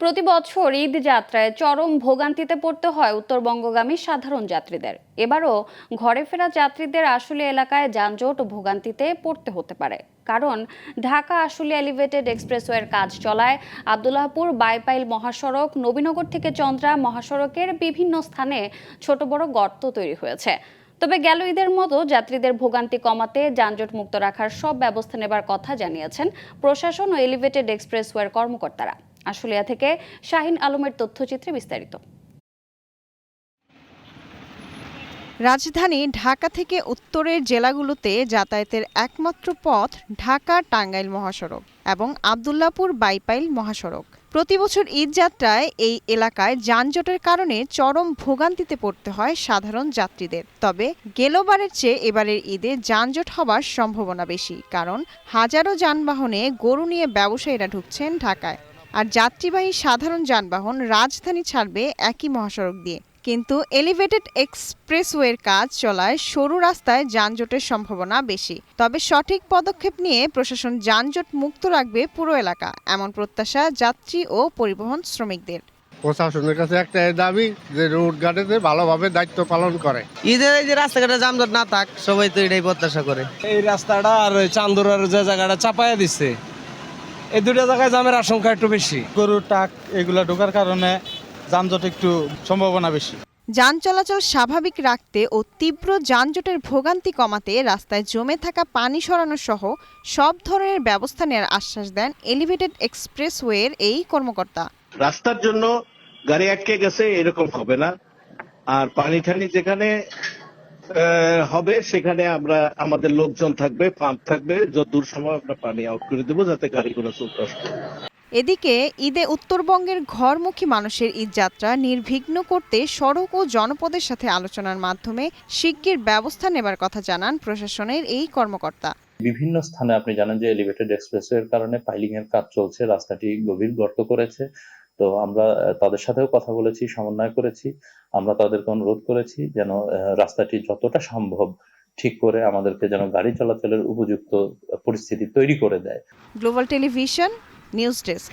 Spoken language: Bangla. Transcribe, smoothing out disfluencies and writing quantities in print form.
প্রতি বছর ঈদ যাত্রায় চরম ভোগান্তিতে পড়তে হয় উত্তরবঙ্গগামী সাধারণ যাত্রীদের। এবারও ঘরে ফেরা যাত্রীদের আশুলিয়া এলাকায় যানজট ও ভোগান্তিতে পড়তে হতে পারে। কারণ ঢাকা আশুলিয়া এলিভেটেড এক্সপ্রেসওয়ের কাজ চলায় আব্দুল্লাহপুর বাইপাইল মহাসড়ক, নবীনগর থেকে চন্দ্রা মহাসড়কের বিভিন্ন স্থানে ছোট বড় গর্ত তৈরি হয়েছে। তবে গেল ঈদের মতো যাত্রীদের ভোগান্তি কমাতে যানজট মুক্ত রাখার সব ব্যবস্থা নেবার কথা জানিয়েছেন প্রশাসন ও এলিভেটেড এক্সপ্রেসওয়ের কর্মকর্তারা। আশুলিয়া থেকে শাহিন আলমের তথ্যচিত্রে বিস্তারিত। রাজধানী ঢাকা থেকে উত্তরের জেলাগুলোতে যাতায়াতের একমাত্র পথ ঢাকা টাঙ্গাইল মহাসড়ক এবং আব্দুল্লাহপুর বাইপাইল মহাসড়ক। প্রতি বছর ঈদ যাত্রায় এই এলাকায় যানজটের কারণে চরম ভোগান্তিতে পড়তে হয় সাধারণ যাত্রীদের। তবে গেলবারের চেয়ে এবারের ঈদে যানজট হবার সম্ভাবনা বেশি, কারণ হাজারো যানবাহনে গরু নিয়ে ব্যবসায়ীরা ঢুকছেন ঢাকায়। আর যাত্রীবাহী সাধারণ যানবাহন রাজধানী ছাড়বে একই মহাসড়ক দিয়ে। কিন্তু এলিভেটেড এক্সপ্রেসওয়ের কাজ চলায় সরু রাস্তায় যানজটের সম্ভাবনা বেশি। তবে সঠিক পদক্ষেপ নিয়ে প্রশাসন যানজট মুক্ত রাখবে পুরো এলাকা, এমন প্রত্যাশা যাত্রী ও পরিবহন শ্রমিকদের। প্রশাসনের কাছে একটা দাবি যে রোড গার্ডে ভালোভাবে দায়িত্ব পালন করে। ঈদের এই যে রাস্তাঘাটে যানজট না থাক, সবাই তো এটাই প্রত্যাশা করে। এই রাস্তাটা আর চান্দুরার যে জায়গাটা চাপায়া দিচ্ছে, এই দুটো জায়গায় জামের আশঙ্কা একটু বেশি। গরুর ট্রাক এগুলা ঢোকার কারণে যানজট একটু সম্ভাবনা বেশি। যান চলাচল স্বাভাবিক রাখতে ও তীব্র যানজটের ভোগান্তি কমাতে রাস্তায় জমে থাকা পানি সরানো সহ সব ধরনের ব্যবস্থা নেওয়ার আশ্বাস দেন এলিভেটেড এক্সপ্রেসওয়ের এই কর্মকর্তা। রাস্তার জন্য গাড়ি আটকে গেছে এরকম হবে না, আর পানি ঠানি যেখানে হবে সেখানে আমরা আমাদের লোকজন থাকবে, পাম্প থাকবে, যতদূর সময় আমরা পানি আউট করে দেবো যাতে গাড়িগুলো চলতে আসবে। এদিকে ঈদে উত্তরবঙ্গের ঘরমুখী মানুষের ঈদযাত্রা নির্বিঘ্ন করতে সড়ক ও জনপদের সাথে আলোচনার মাধ্যমে শিগগির ব্যবস্থা নেবার কথা জানান প্রশাসনের এই কর্মকর্তা। বিভিন্ন স্থানে আপনি জানেন যে এলিভেটেড এক্সপ্রেসওয়ের কারণে পাইলিং এর কাজ চলছে, রাস্তাটি গভীর গর্ত করেছে। তো আমরা তাদের সাথেও কথা বলেছি, সমন্বয় করেছি। আমরা তাদেরকে অনুরোধ করেছি যেন রাস্তাটি যতটা সম্ভব ঠিক করে আমাদেরকে যেন গাড়ি চলাচলের উপযুক্ত পরিস্থিতি তৈরি করে দেয়। Global television news desk.